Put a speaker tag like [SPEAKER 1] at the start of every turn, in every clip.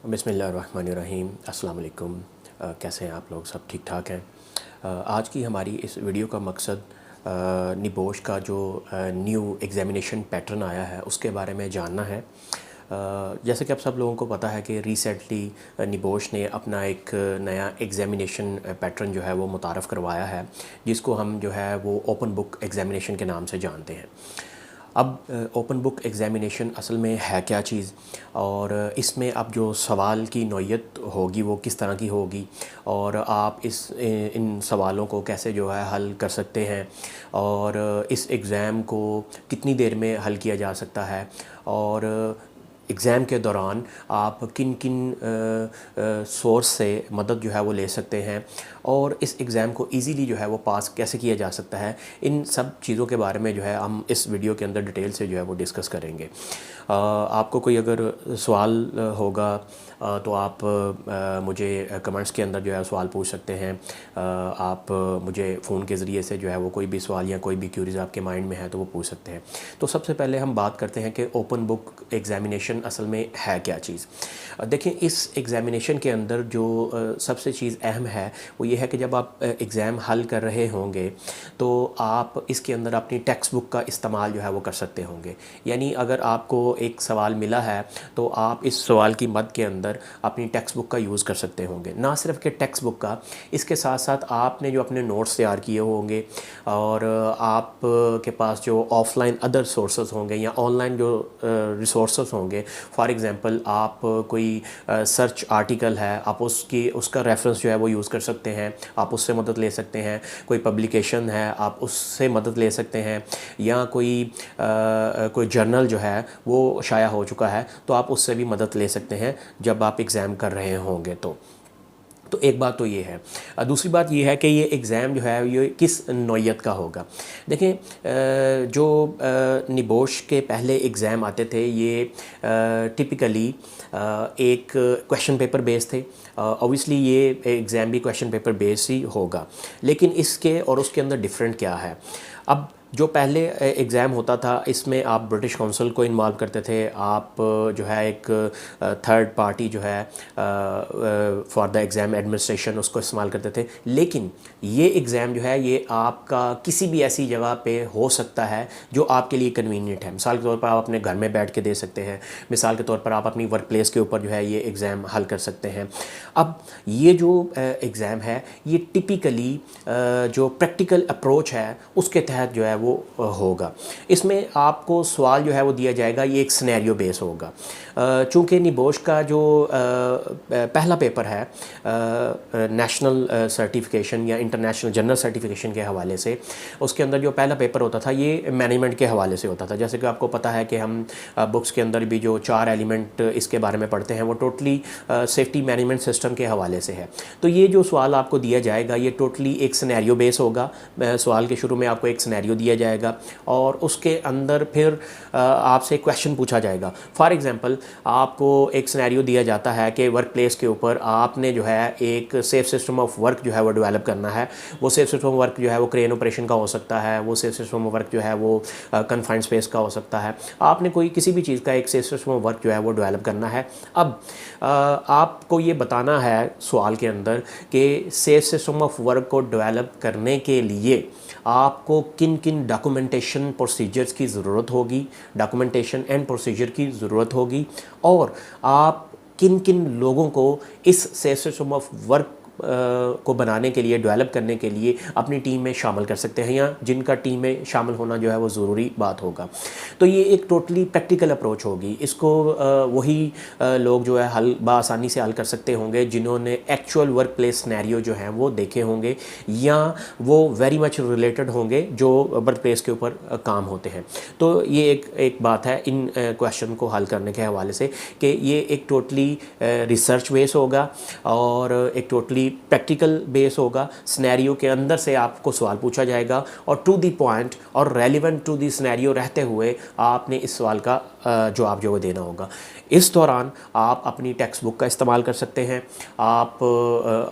[SPEAKER 1] बिस्मिल्लाहिर्रहमानिर्रहीम। अस्सलाम वालेकुम। कैसे हैं आप लोग? सब ठीक ठाक हैं। आज की हमारी इस वीडियो का मकसद निबोश का जो न्यू एग्ज़ामिनेशन पैटर्न आया है उसके बारे में जानना है। जैसे कि आप सब लोगों को पता है कि रिसेंटली निबोश ने अपना एक नया एग्ज़ामिनेशन पैटर्न जो है वो मुतारफ़ करवाया है, जिसको हम जो है वो ओपन बुक एग्ज़ामिनेशन के नाम से जानते हैं। अब ओपन बुक एग्ज़ामिनेशन असल में है क्या चीज़, और इसमें अब जो सवाल की नौइयत होगी वो किस तरह की होगी, और आप इन सवालों को कैसे जो है हल कर सकते हैं, और इस एग्ज़ाम को कितनी देर में हल किया जा सकता है, और एग्ज़ाम के दौरान आप किन किन सोर्स से मदद जो है वो ले सकते हैं, और इस एग्ज़ाम को इजीली जो है वो पास कैसे किया जा सकता है। इन सब चीज़ों के बारे में जो है हम इस वीडियो के अंदर डिटेल से जो है वो डिस्कस करेंगे। आपको कोई अगर सवाल होगा तो आप मुझे कमेंट्स के अंदर जो है सवाल पूछ सकते हैं। आप मुझे फ़ोन के ज़रिए से जो है वो कोई भी सवाल या कोई भी क्यूरीज़ आपके माइंड में है तो वो पूछ सकते हैं। तो सबसे पहले हम बात करते हैं कि ओपन बुक एग्ज़ामिनेशन असल में है क्या चीज़। देखें, इस एग्ज़ामिनेशन के अंदर जो सबसे चीज़ अहम है वो ये है कि जब आप एग्ज़ाम हल कर रहे होंगे तो आप इसके अंदर अपनी टेक्स्ट बुक का इस्तेमाल जो है वो कर सकते होंगे। यानी अगर आपको एक सवाल मिला है तो आप इस सवाल की मद के अंदर अपनी टेक्स्ट बुक का यूज़ कर सकते होंगे। ना सिर्फ कि टेक्स्ट बुक का, इसके साथ साथ आपने जो अपने नोट्स तैयार किए होंगे, और आप के पास जो ऑफ़लाइन अदर सोर्सेज होंगे या ऑनलाइन जो रिसोर्सेज होंगे। फॉर एग्ज़ाम्पल, आप कोई सर्च आर्टिकल है, आप उसका रेफरेंस जो है वो यूज़ कर सकते हैं, आप उससे मदद ले सकते हैं। कोई पब्लिकेशन है, आप उससे मदद ले सकते हैं, या कोई जर्नल जो है वो शाया हो चुका है तो आप उससे भी मदद ले सकते हैं जब आप एग्ज़ाम कर रहे होंगे। तो एक बात तो ये है। दूसरी बात ये है कि ये एग्ज़ाम जो है ये किस नौइयत का होगा। देखें, जो निबोश के पहले एग्ज़ाम आते थे ये टिपिकली एक क्वेश्चन पेपर बेस थे। ऑब्वियसली ये एग्ज़ाम भी क्वेश्चन पेपर बेस ही होगा, लेकिन इसके और उसके अंदर डिफरेंट क्या है। अब जो पहले एग्ज़ाम होता था इसमें आप ब्रिटिश काउंसिल को इन्वॉल्व करते थे, आप जो है एक थर्ड पार्टी जो है फॉर द एग्ज़ाम एडमिनिस्ट्रेशन उसको इस्तेमाल करते थे। लेकिन ये एग्ज़ाम जो है ये आपका किसी भी ऐसी जगह पे हो सकता है जो आपके लिए कन्वीनियंट है। मिसाल के तौर पर आप अपने घर में बैठ के दे सकते हैं, मिसाल के तौर पर आप अपनी वर्क प्लेस के ऊपर जो है ये एग्ज़ाम हल कर सकते हैं। अब ये जो एग्ज़ाम है ये टिपिकली जो प्रैक्टिकल अप्रोच है उसके तहत जो है वो होगा। इसमें आपको सवाल जो है वो दिया जाएगा, ये एक सिनेरियो बेस होगा। चूँकि निबोश का जो पहला पेपर है नेशनल सर्टिफिकेशन या इंटरनेशनल जनरल सर्टिफिकेशन के हवाले से, उसके अंदर जो पहला पेपर होता था ये मैनेजमेंट के हवाले से होता था। जैसे कि आपको पता है कि हम बुक्स के अंदर भी जो 4 एलिमेंट इसके बारे में पढ़ते हैं वो टोटली सेफ्टी मैनेजमेंट सिस्टम के हवाले से है। तो ये जो सवाल आपको दिया जाएगा ये टोटली एक सिनेरियो बेस होगा। सवाल के शुरू में आपको एक सिनेरियो दिया जाएगा और उसके अंदर फिर आपसे क्वेश्चन पूछा जाएगा। फॉर एग्ज़ाम्पल, आपको एक सिनेरियो दिया जाता है कि वर्क प्लेस के ऊपर आपने जो है एक सेफ सिस्टम ऑफ वर्क जो है वो डेवलप करना है। वो सेफ सिस्टम ऑफ वर्क जो है वो क्रेन ऑपरेशन का हो सकता है, वो सेफ सिस्टम ऑफ वर्क जो है वो कन्फाइंड स्पेस का हो सकता है। आपने कोई किसी भी चीज़ का एक सेफ सिस्टम ऑफ वर्क जो है वो डेवलप करना है। अब आपको ये बताना है सवाल के अंदर कि सेफ सिस्टम ऑफ वर्क को डेवलप करने के लिए आपको किन किन डॉक्यूमेंटेशन प्रोसीजर्स की ज़रूरत होगी, डॉक्यूमेंटेशन एंड प्रोसीजर की ज़रूरत होगी, और आप किन किन लोगों को इस सेफ सिस्टम ऑफ वर्क को बनाने के लिए, डेवलप करने के लिए अपनी टीम में शामिल कर सकते हैं, या जिनका टीम में शामिल होना जो है वो ज़रूरी बात होगा। तो ये एक टोटली प्रैक्टिकल अप्रोच होगी। इसको वही लोग जो है हल बआसानी से हल कर सकते होंगे जिन्होंने एक्चुअल वर्क प्लेस सिनेरियो जो हैं वो देखे होंगे, या वो वेरी मच रिलेटेड होंगे जो वर्क प्लेस के ऊपर काम होते हैं। तो ये एक बात है इन क्वेश्चन को हल करने के हवाले से कि ये एक टोटली रिसर्च बेस होगा और एक टोटली प्रैक्टिकल बेस होगा। सिनेरियो के अंदर से आपको सवाल पूछा जाएगा और टू द पॉइंट और रेलिवेंट टू द सिनेरियो रहते हुए आपने इस सवाल का जवाब जो वो देना होगा। इस दौरान आप अपनी टेक्स्ट बुक का इस्तेमाल कर सकते हैं, आप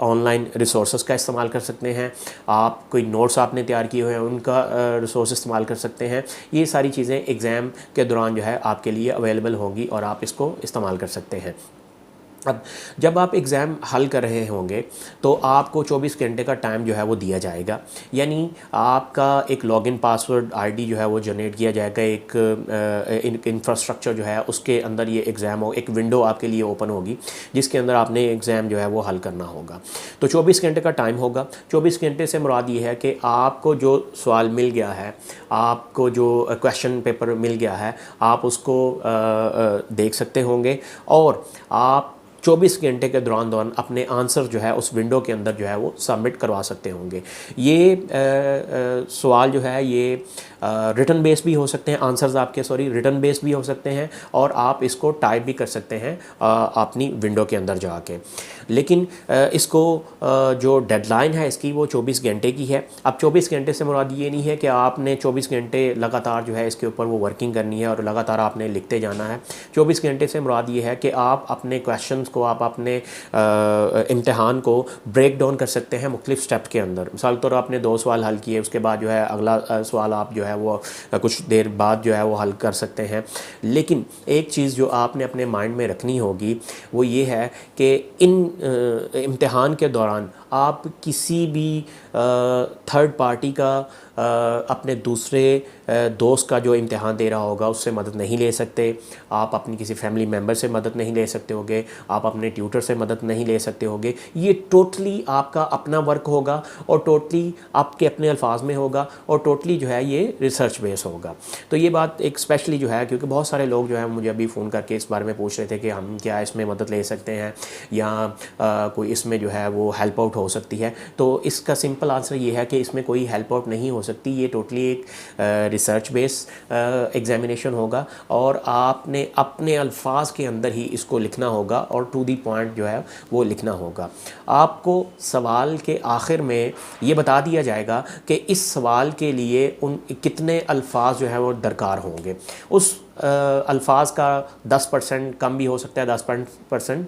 [SPEAKER 1] ऑनलाइन रिसोर्सेज का इस्तेमाल कर सकते हैं, आप कोई नोट्स आपने तैयार किए हुए हैं उनका रिसोर्स इस्तेमाल कर सकते हैं। ये सारी चीज़ें एग्ज़ाम के दौरान जो है आपके लिए अवेलेबल होंगी और आप इसको इस्तेमाल कर सकते हैं। अब जब आप एग्ज़ाम हल कर रहे होंगे तो आपको 24 घंटे का टाइम जो है वो दिया जाएगा, यानी आपका एक लॉगिन पासवर्ड आईडी जो है वो जनरेट किया जाएगा, एक इंफ्रास्ट्रक्चर जो है उसके अंदर ये एग्ज़ाम हो, एक विंडो आपके लिए ओपन होगी जिसके अंदर आपने एग्ज़ाम जो है वो हल करना होगा। तो 24 घंटे का टाइम होगा। 24 घंटे से मुराद ये है कि आपको जो सवाल मिल गया है, आपको जो क्वेश्चन पेपर मिल गया है, आप उसको देख सकते होंगे और आप 24 घंटे के दौरान अपने आंसर जो है उस विंडो के अंदर जो है वो सबमिट करवा सकते होंगे। ये सवाल जो है ये रिटन बेस भी हो सकते हैं, आंसर्स आपके रिटन बेस भी हो सकते हैं और आप इसको टाइप भी कर सकते हैं अपनी विंडो के अंदर जाके। लेकिन इसको जो डेडलाइन है इसकी वो 24 घंटे की है। अब 24 घंटे से मुराद ये नहीं है कि आपने 24 घंटे लगातार जो है इसके ऊपर वो वर्किंग करनी है और लगातार आपने लिखते जाना है। 24 घंटे से मुराद ये है कि आप अपने क्वेश्चंस को, आप अपने इम्तिहान को ब्रेक डाउन कर सकते हैं मुख्तलिफ स्टेप के अंदर। मिसाल के तौर आपने 2 सवाल हल किए, उसके बाद जो है अगला सवाल आप जो है वो कुछ देर बाद जो है वो हल कर सकते हैं। लेकिन एक चीज़ जो आपने अपने माइंड में रखनी होगी वो ये है कि इन इम्तिहान के दौरान आप किसी भी थर्ड पार्टी का अपने दूसरे दोस्त का जो इम्तिहान दे रहा होगा उससे मदद नहीं ले सकते, आप अपनी किसी फैमिली मेम्बर से मदद नहीं ले सकते होगे, आप अपने ट्यूटर से मदद नहीं ले सकते होगे। ये टोटली आपका अपना वर्क होगा और टोटली आपके अपने अल्फाज में होगा और टोटली जो है ये रिसर्च बेस होगा। तो ये बात एक स्पेशली जो है, क्योंकि बहुत सारे लोग जो है मुझे अभी फ़ोन करके इस बारे में पूछ रहे थे कि हम क्या इसमें मदद ले सकते हैं या कोई इसमें जो है वो हेल्प आउट हो सकती है। तो इसका सिंपल आंसर ये है कि इसमें कोई हेल्प आउट नहीं हो सकती। ये टोटली एक रिसर्च बेस एग्जामिनेशन होगा और आपने अपने अल्फाज के अंदर ही इसको लिखना होगा और टू दी पॉइंट जो है वो लिखना होगा। आपको सवाल के आखिर में ये बता दिया जाएगा कि इस सवाल के लिए उन कितने अल्फाज जो है वो दरकार होंगे। उस अल्फाज का 10% कम भी हो सकता है, 10%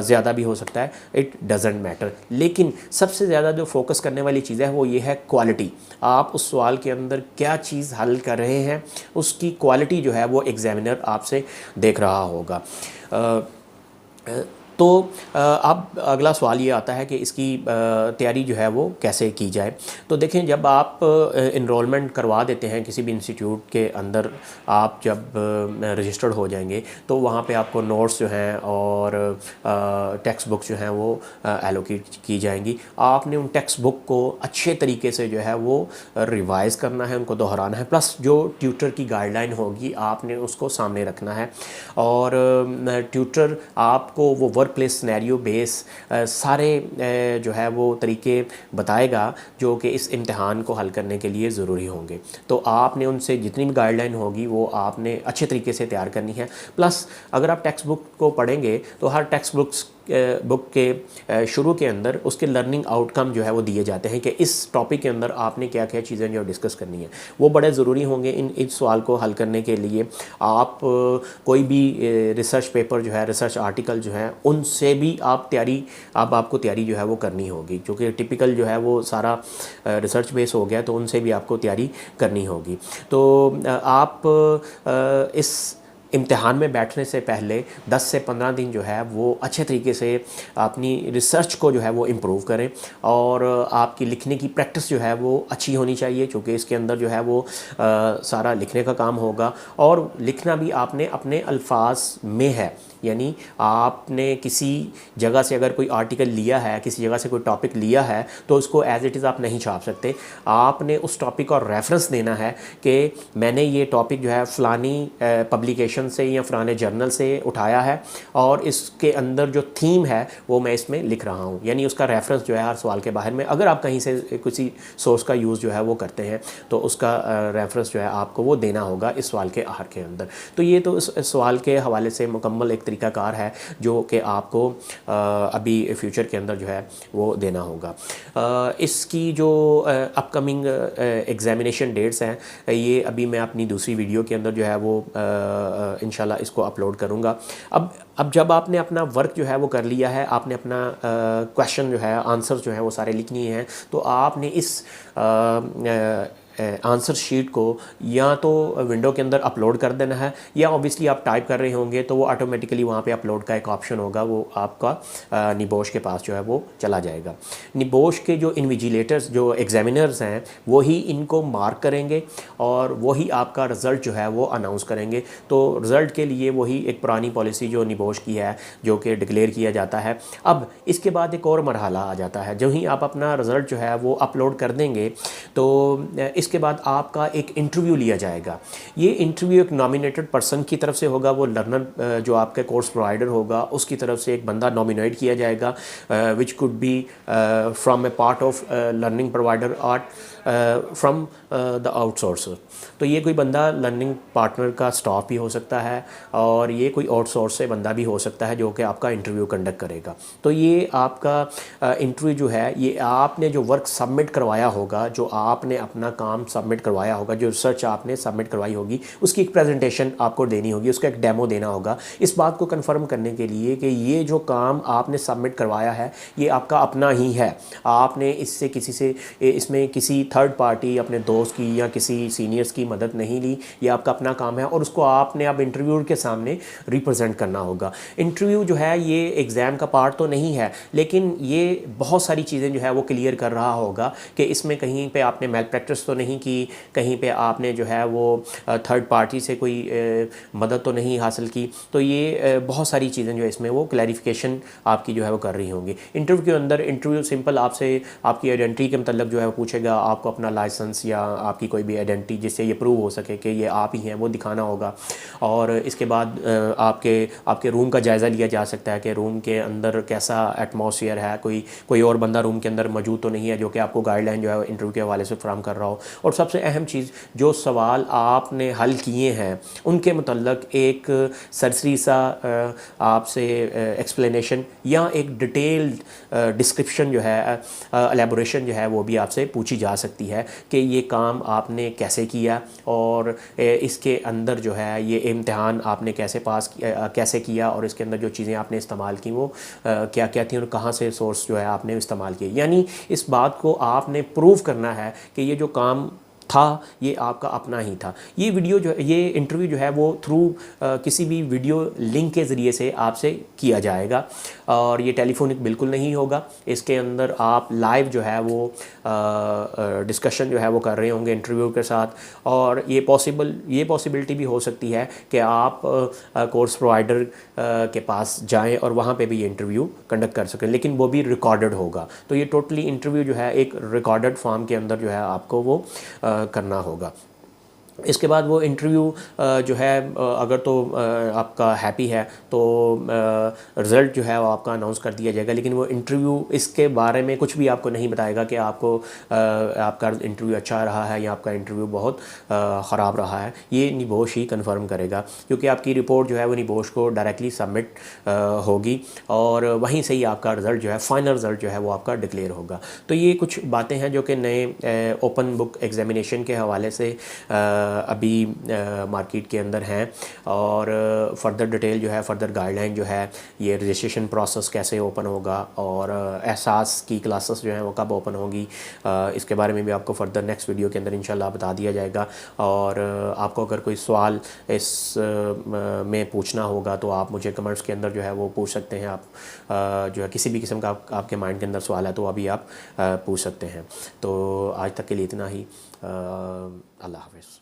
[SPEAKER 1] ज़्यादा भी हो सकता है, इट डजेंट मैटर। लेकिन सबसे ज़्यादा जो फोकस करने वाली चीज़ है वो ये है क्वालिटी। आप उस सवाल के अंदर क्या चीज़ हल कर रहे हैं उसकी क्वालिटी जो है वो एग्जामिनर आपसे देख रहा होगा। तो अब अगला सवाल ये आता है कि इसकी तैयारी जो है वो कैसे की जाए। तो देखें, जब आप इनरोलमेंट करवा देते हैं किसी भी इंस्टीट्यूट के अंदर, आप जब रजिस्टर्ड हो जाएंगे तो वहाँ पे आपको नोट्स जो हैं और टेक्स्ट बुक जो हैं वो एलोकेट की जाएंगी। आपने उन टेक्स्ट बुक को अच्छे तरीके से जो है वो रिवाइज़ करना है, उनको दोहराना है, प्लस जो ट्यूटर की गाइडलाइन होगी आपने उसको सामने रखना है। और ट्यूटर आपको वो वर्क प्लेस सिनेरियो बेस सारे जो है वो तरीके बताएगा जो कि इस इम्तिहान को हल करने के लिए ज़रूरी होंगे। तो आपने उनसे जितनी भी गाइडलाइन होगी वो आपने अच्छे तरीके से तैयार करनी है। प्लस अगर आप टेक्स्ट बुक को पढ़ेंगे तो हर टेक्स्ट बुक के शुरू के अंदर उसके लर्निंग आउटकम जो है वो दिए जाते हैं कि इस टॉपिक के अंदर आपने क्या क्या चीज़ें जो डिस्कस करनी है, वो बड़े ज़रूरी होंगे इस सवाल को हल करने के लिए। आप कोई भी रिसर्च पेपर जो है, रिसर्च आर्टिकल जो है, उनसे भी आपको तैयारी जो है वो करनी होगी, क्योंकि टिपिकल जो है वो सारा रिसर्च बेस हो गया, तो उनसे भी आपको तैयारी करनी होगी। तो आप इस इम्तिहान में बैठने से पहले 10 से 15 दिन जो है वो अच्छे तरीके से अपनी रिसर्च को जो है वो इम्प्रूव करें और आपकी लिखने की प्रैक्टिस जो है वो अच्छी होनी चाहिए, क्योंकि इसके अंदर जो है वो सारा लिखने का काम होगा। और लिखना भी आपने अपने अल्फाज में है, यानी आपने किसी जगह से अगर कोई आर्टिकल लिया है, किसी जगह से कोई टॉपिक लिया है, तो उसको एज इट इज़ आप नहीं छाप सकते। आपने उस टॉपिक का रेफरेंस देना है कि मैंने ये टॉपिक जो है फ़लानी पब्लिकेशन से या फ़लाने जर्नल से उठाया है और इसके अंदर जो थीम है वो मैं इसमें लिख रहा हूँ, यानी उसका रेफरेंस जो है हर सवाल के बाहर में, अगर आप कहीं से किसी सोर्स का यूज़ जो है वो करते हैं तो उसका रेफरेंस जो है आपको वो देना होगा इस सवाल के आखिर के अंदर। तो ये तो इस सवाल के हवाले से मुकम्मल एक तरीक़ाकार है जो कि आपको अभी फ्यूचर के अंदर जो है वो देना होगा। इसकी जो अपकमिंग एग्ज़ामिनेशन डेट्स हैं, ये अभी मैं अपनी दूसरी वीडियो के अंदर जो है वो इंशाल्लाह इसको अपलोड करूँगा। अब जब आपने अपना वर्क जो है वो कर लिया है, आपने अपना क्वेश्चन जो है, आंसर जो है वो सारे लिखनी हैं, तो आपने इस आंसर शीट को या तो विंडो के अंदर अपलोड कर देना है, या ऑब्वियसली आप टाइप कर रहे होंगे तो वो ऑटोमेटिकली वहाँ पे अपलोड का एक ऑप्शन होगा, वो आपका निबोश के पास जो है वो चला जाएगा। निबोश के जो इन्विजिलेटर्स जो एग्जामिनर्स हैं वही इनको मार्क करेंगे और वही आपका रिज़ल्ट जो है वो अनाउंस करेंगे। तो रिज़ल्ट के लिए वही एक पुरानी पॉलिसी जो निबोश की है जो कि डिक्लेयर किया जाता है। अब इसके बाद एक और मरहला आ जाता है, जब ही आप अपना रिज़ल्ट जो है वो अपलोड कर देंगे तो इसके बाद आपका एक इंटरव्यू लिया जाएगा। ये इंटरव्यू एक नॉमिनेटेड पर्सन की तरफ से होगा, वो लर्नर जो आपके कोर्स प्रोवाइडर होगा उसकी तरफ से एक बंदा नॉमिनेट किया जाएगा, which could be from A part of learning provider art from the outsourcer. तो ये कोई बंदा लर्निंग पार्टनर का स्टाफ भी हो सकता है और ये कोई आउटसोर्स से बंदा भी हो सकता है जो कि आपका इंटरव्यू कंडक्ट करेगा। तो ये आपका इंटरव्यू जो है ये आपने जो वर्क सबमिट करवाया होगा, जो आपने अपना काम सबमिट करवाया होगा, जो रिसर्च आपने सबमिट करवाई होगी, उसकी एक प्रेजेंटेशन आपको देनी होगी, उसका एक डेमो देना होगा, इस बात को कंफर्म करने के लिए कि ये जो काम आपने सबमिट करवाया है ये आपका अपना ही है। आपने इससे किसी से इसमें किसी थर्ड पार्टी अपने दोस्त की या किसी सीनियर्स की मदद नहीं ली, ये आपका अपना काम है और उसको आपने अब इंटरव्यूअर के सामने रिप्रेजेंट करना होगा। इंटरव्यू जो है ये एग्ज़ाम का पार्ट तो नहीं है, लेकिन ये बहुत सारी चीज़ें जो है वो क्लियर कर रहा होगा कि इसमें कहीं पे आपने मेल प्रैक्टिस तो नहीं की, कहीं पे आपने जो है वो थर्ड पार्टी से कोई मदद तो नहीं हासिल की। तो ये बहुत सारी चीज़ें जो है इसमें वो क्लैरिफिकेशन आपकी जो है वो कर रही होंगी। इंटरव्यू के अंदर इंटरव्यू सिंपल आपसे आपकी आइडेंटिटी के मतलब जो है वो पूछेगा, आपको अपना लाइसेंस या आपकी कोई भी आइडेंटिटी जिससे ये प्रूव हो सके कि ये आप ही हैं वो दिखाना होगा। और इसके बाद आपके रूम का जायज़ा लिया जा सकता है कि रूम के अंदर कैसा एटमॉस्फेयर है, कोई और बंदा रूम के अंदर मौजूद तो नहीं है जो कि आपको गाइडलाइन जो है इंटरव्यू के हवाले से फराहम कर रहा हो। और सबसे अहम चीज़, जो सवाल आपने हल किए हैं उनके मतलब एक सरसरी सा आपसे एक्सप्लेनेशन या एक डिटेल्ड डिस्क्रिप्शन जो है एलेबोरेशन जो है वो भी आपसे पूछी जा सकती है कि ये काम आपने कैसे किया और इसके अंदर जो है ये इम्तिहान आपने कैसे पास किया, कैसे किया और इसके अंदर जो चीज़ें आपने इस्तेमाल की वो क्या क्या थी और कहाँ से सोर्स जो है आपने इस्तेमाल किए। यानी इस बात को आपने प्रूव करना है कि ये जो काम था ये आपका अपना ही था। ये वीडियो जो ये इंटरव्यू जो है वो थ्रू किसी भी वीडियो लिंक के ज़रिए से आपसे किया जाएगा और ये टेलीफोनिक बिल्कुल नहीं होगा। इसके अंदर आप लाइव जो है वो डिस्कशन जो है वो कर रहे होंगे इंटरव्यू के साथ, और ये पॉसिबिलिटी भी हो सकती है कि आप कोर्स प्रोवाइडर के पास जाएं और वहाँ पे भी ये इंटरव्यू कंडक्ट कर सकें, लेकिन वो भी रिकॉर्डेड होगा। तो ये टोटली इंटरव्यू जो है एक रिकॉर्डेड फॉर्म के अंदर जो है आपको वो करना होगा। इसके बाद वो इंटरव्यू जो है अगर तो आपका हैप्पी है तो रिज़ल्ट जो है वो आपका अनाउंस कर दिया जाएगा, लेकिन वो इंटरव्यू इसके बारे में कुछ भी आपको नहीं बताएगा कि आपका इंटरव्यू अच्छा रहा है या आपका इंटरव्यू बहुत ख़राब रहा है। ये निबोश ही कंफर्म करेगा, क्योंकि आपकी रिपोर्ट जो है वो निबोश को डायरेक्टली सबमिट होगी और वहीं से ही आपका रिज़ल्ट जो है फाइनल रिज़ल्ट जो है वो आपका डिक्लेयर होगा। तो ये कुछ बातें हैं जो कि नए ओपन बुक एग्जामिनेशन के हवाले से अभी मार्केट के अंदर हैं, और फर्दर डिटेल जो है फर्दर गाइडलाइन जो है ये रजिस्ट्रेशन प्रोसेस कैसे ओपन होगा और एहसास की क्लासेस जो हैं वो कब ओपन होगी, इसके बारे में भी आपको फर्दर नेक्स्ट वीडियो के अंदर इंशाल्लाह बता दिया जाएगा। और आपको अगर कोई सवाल इस में पूछना होगा तो आप मुझे कमेंट्स के अंदर जो है वो पूछ सकते हैं। आप जो है किसी भी किस्म का आपके माइंड के अंदर सवाल है तो अभी आप पूछ सकते हैं। तो आज तक के लिए इतना ही। अल्लाह हाफ़िज़।